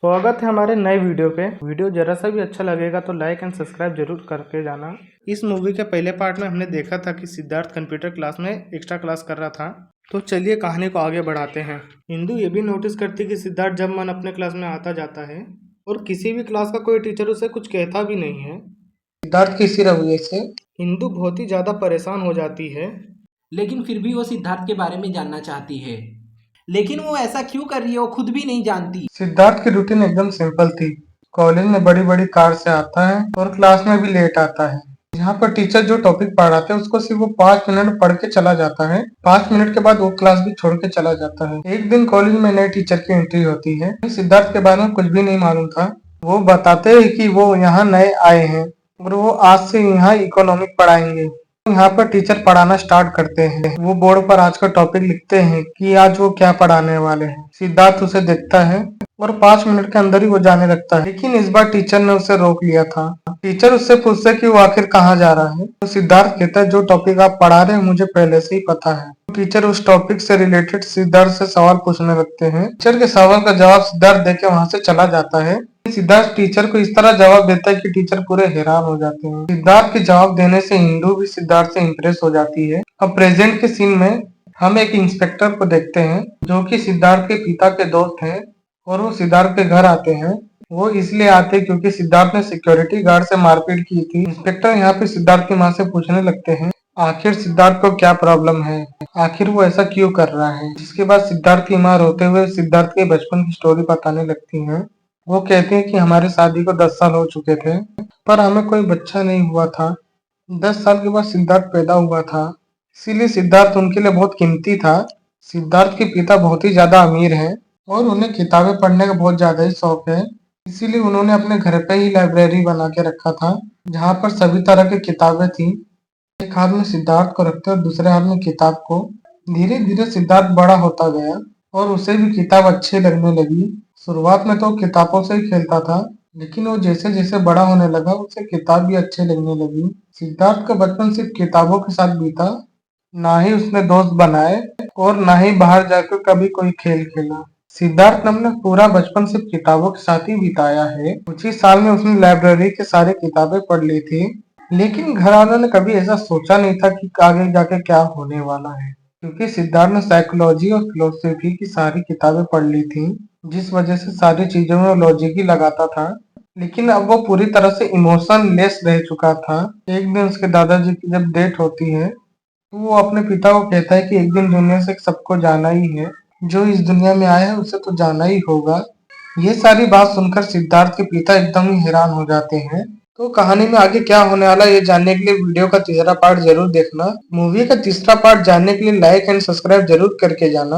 स्वागत है हमारे नए वीडियो पे। वीडियो जरा सा भी अच्छा लगेगा तो लाइक एंड सब्सक्राइब जरूर करके जाना। इस मूवी के पहले पार्ट में हमने देखा था कि सिद्धार्थ कंप्यूटर क्लास में एक्स्ट्रा क्लास कर रहा था। तो चलिए कहानी को आगे बढ़ाते हैं। इंदु ये भी नोटिस करती कि सिद्धार्थ जब मन अपने क्लास में आता जाता है और किसी भी क्लास का कोई टीचर उसे कुछ कहता भी नहीं है। सिद्धार्थ के इसी रवैये से इंदु बहुत ही ज्यादा परेशान हो जाती है। लेकिन फिर भी वो सिद्धार्थ के बारे में जानना चाहती है, लेकिन वो ऐसा क्यों कर रही है वो खुद भी नहीं जानती। सिद्धार्थ की रूटीन एकदम सिंपल थी। कॉलेज में बड़ी बड़ी कार से आता है और क्लास में भी लेट आता है। यहाँ पर टीचर जो टॉपिक पढ़ाते हैं उसको सिर्फ वो 5 मिनट पढ़ के चला जाता है। 5 मिनट के बाद वो क्लास भी छोड़ के चला जाता है। एक दिन कॉलेज में नए टीचर की एंट्री होती है। सिद्धार्थ के बारे में कुछ भी नहीं मालूम था। वो बताते हैं कि वो यहाँ नए आए हैं और वो आज से यहाँ इकोनॉमिक पढ़ाएंगे। यहाँ पर टीचर पढ़ाना स्टार्ट करते हैं। वो बोर्ड पर आज का टॉपिक लिखते हैं कि आज वो क्या पढ़ाने वाले हैं। सिद्धार्थ उसे देखता है और 5 मिनट के अंदर ही वो जाने लगता है। लेकिन इस बार टीचर ने उसे रोक लिया था। टीचर उससे पूछते कि वो आखिर कहाँ जा रहा है। तो सिद्धार्थ कहता है जो टॉपिक आप पढ़ा रहे हैं मुझे पहले से ही पता है। तो टीचर उस टॉपिक से रिलेटेड सिद्धार्थ से सवाल पूछने लगते हैं। टीचर के सवाल का जवाब सिद्धार्थ देके वहां से चला जाता है। सिद्धार्थ टीचर को इस तरह जवाब देता है कि टीचर पूरे हैरान हो जाते हैं। सिद्धार्थ के जवाब देने से इंदु भी सिद्धार्थ से इम्प्रेस हो जाती है। अब प्रेजेंट के सीन में हम एक इंस्पेक्टर को देखते हैं जो कि सिद्धार्थ के पिता के दोस्त हैं और वो सिद्धार्थ के घर आते हैं। वो इसलिए आते हैं क्योंकि सिद्धार्थ ने सिक्योरिटी गार्ड से मारपीट की थी। इंस्पेक्टर यहाँ पे सिद्धार्थ की माँ से पूछने लगते हैं आखिर सिद्धार्थ को क्या प्रॉब्लम है, आखिर वो ऐसा क्यों कर रहा है। जिसके बाद सिद्धार्थ की माँ रोते हुए सिद्धार्थ के बचपन की स्टोरी बताने लगती है। वो कहते हैं कि हमारी शादी को 10 साल हो चुके थे पर हमें कोई बच्चा नहीं हुआ था। 10 साल के बाद सिद्धार्थ पैदा हुआ था, इसीलिए सिद्धार्थ उनके लिए बहुत कीमती था। सिद्धार्थ के पिता बहुत ही ज्यादा अमीर हैं और उन्हें किताबें पढ़ने का बहुत ज्यादा ही शौक है। इसीलिए उन्होंने अपने घर पे ही लाइब्रेरी बना के रखा था जहाँ पर सभी तरह की किताबें थी। एक हाथ में सिद्धार्थ को रखते और दूसरे हाथ में किताब को। धीरे धीरे सिद्धार्थ बड़ा होता गया और उसे भी किताब अच्छी लगने लगी। शुरुआत में तो वो किताबों से ही खेलता था, लेकिन वो जैसे जैसे बड़ा होने लगा उसे किताब भी अच्छे लगने लगी। सिद्धार्थ का बचपन सिर्फ किताबों के साथ बीता, ना ही उसने दोस्त बनाए और ना ही बाहर जाकर कभी कोई खेल खेला। सिद्धार्थ ने अपना पूरा बचपन सिर्फ किताबों के साथ ही बिताया है। कुछ ही साल में उसने लाइब्रेरी की सारी किताबें पढ़ ली थी, लेकिन घर वालों ने कभी ऐसा सोचा नहीं था कि आगे जाके क्या होने वाला है, क्योंकि सिद्धार्थ ने साइकोलॉजी और फिलोसफी की सारी किताबें पढ़ ली थी, जिस वजह से सारी चीजों में लॉजिक ही लगाता था। लेकिन अब वो पूरी तरह से इमोशन लेस रह चुका था। एक दिन उसके दादाजी की जब डेथ होती है तो वो अपने पिता को कहता है कि एक दिन दुनिया से सबको जाना ही है, जो इस दुनिया में आया है उसे तो जाना ही होगा। ये सारी बात सुनकर सिद्धार्थ के पिता एकदम ही हैरान हो जाते हैं। तो कहानी में आगे क्या होने वाला है ये जानने के लिए वीडियो का तीसरा पार्ट जरूर देखना। मूवी का तीसरा पार्ट जानने के लिए लाइक एंड सब्सक्राइब जरूर करके जाना।